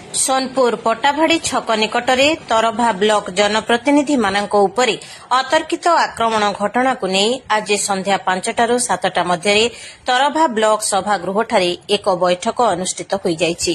सोनपुर पटाभाड़ी छक निकटरे तरभा ब्लॉक जनप्रतिनिधि मानक उपरे अतर्कित आक्रमण घटना को नहीं आज संध्या 5टाରୁ 7ଟା ମଧ୍ୟରେ तरभा ब्लॉक सभागृहଠାରେ एक बैठक अनुष्ठित हो जाइछि।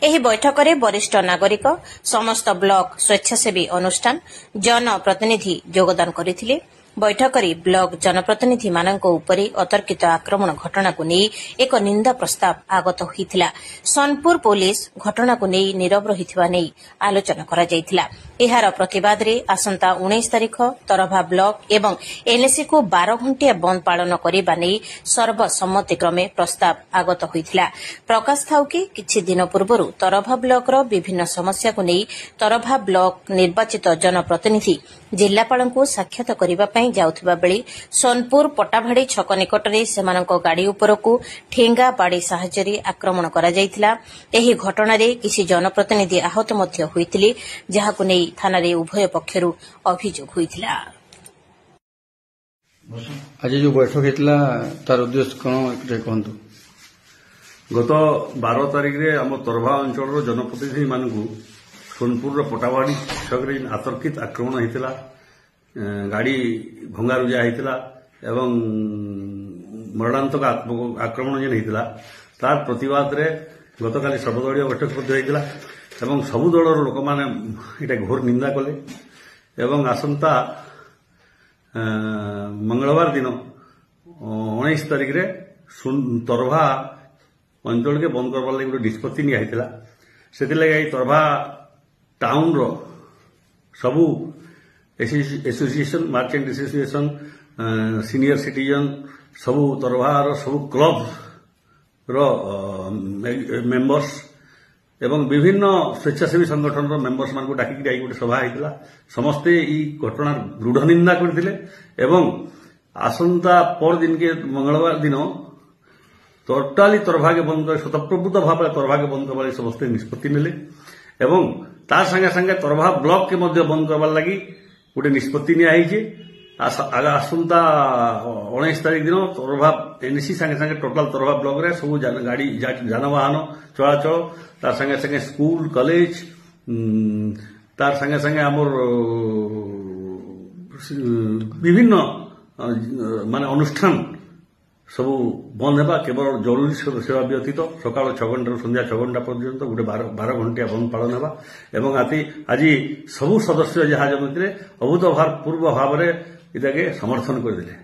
ଏହି बैठकରେ वरिष्ठ नागरिक समस्त ब्लॉक स्वेच्छासेवी अनुष्ठान जनप्रतिनिधि योगदान करथिले। बैठकରେ ब्लॉक जनप्रतिनिधि मानक उपरे अतर्कित आक्रमण घटना को नहीं एक निंदा प्रस्ताव आगत होइथिला। सोनपुर पुलिस घटना को नहीं नीरव रहिथिबा नहीं आलोचना करा जाइथिला। एहार प्रतिवाद रे आसंता 19 तारिख तरभा ब्लॉक एवं एनएससी को 12 घंटिया बंद पालन करिबा नहीं सर्वसम्मति क्रमे प्रस्ताव आगत होइथिला। प्रकाश थाउ कि किछि दिन पूर्व तरभा ब्लॉक रो विभिन्न समस्या को नहीं तरभा ब्लॉक निर्वाचित जनप्रतिनिधि जिल्लापाल को साक्षात करिबा जाउथिबा बेले सोनपुर पटाभाड़ी छक निकटरे सेमानक गाड़ी उपरकू ठेंगा बाड़ी साहाय्य आक्रमण करा जाइथिला। एही घटना रे किसी जनप्रतिनिधि आहत मध्य होइथिले, जहाकु नै थाना रे उभय पक्षरु अभियोग होइथिला। आज जो बैठक हेतला तार उद्देश्य कोन एकटे कहंतु। गत 12 तारिख रे हम तरभा अंचल जनप्रतिनिधि मानकू सोनपुर पटाभाड़ी छक रे आतर्कित आक्रमण हेतला। गाड़ी भंगारुजा होता एवं मरणांतक आक्रमण जेन होता तार प्रतिवाद रे गतकाली सर्वदलीय बैठक होता एवं सबु दलर लोक मैंने ये घोर निंदा कले एवं आसंता मंगलवार दिन 19 तारिख रे तरभा अंचल के बंद करवार लगे गोटे निष्पत्ति निया से तरभा टाउन रो सबू association merchant association senior citizen सबू तरभार सबू क्लब रो मेंबर्स एवं विभिन्न स्वेच्छासेवी संगठन रो मेंबर्स मान को डाकी गोटे सभा होता समस्ते ई घटना दृढ़ निंदा करथिले एवं आसंता पर दिन के मंगलवार दिन टोटाली तरभा के बंद कर स्वतःप्रभुत भाव तरभा के बंद करवार समस्ते निष्पत्ति नेले एवं तार संगे संगे तरभा ब्लॉक के मध्य बंद करवार लगी गोटे निष्पत्ति नियाई आसंता 19 तारिख दिन तरभा एनएससी संगे संगे टोटाल तरभा ब्लॉक रे सब गाड़ी जानवाहन चलाचल तार संगे संगे स्कूल कॉलेज तार संगे संगे आमर विभिन्न माने अनुष्ठान सब बंद होगा केवल जरूरी सेवा व्यतीत सकाल 6 घंटा संध्या 6 घंटा पर्यंत गोटे 12 घंटिया बंद पालन होगा एवं आज सबू सदस्य जहाँ जमीन अभूतपूर्व भाव में इताके समर्थन करदे।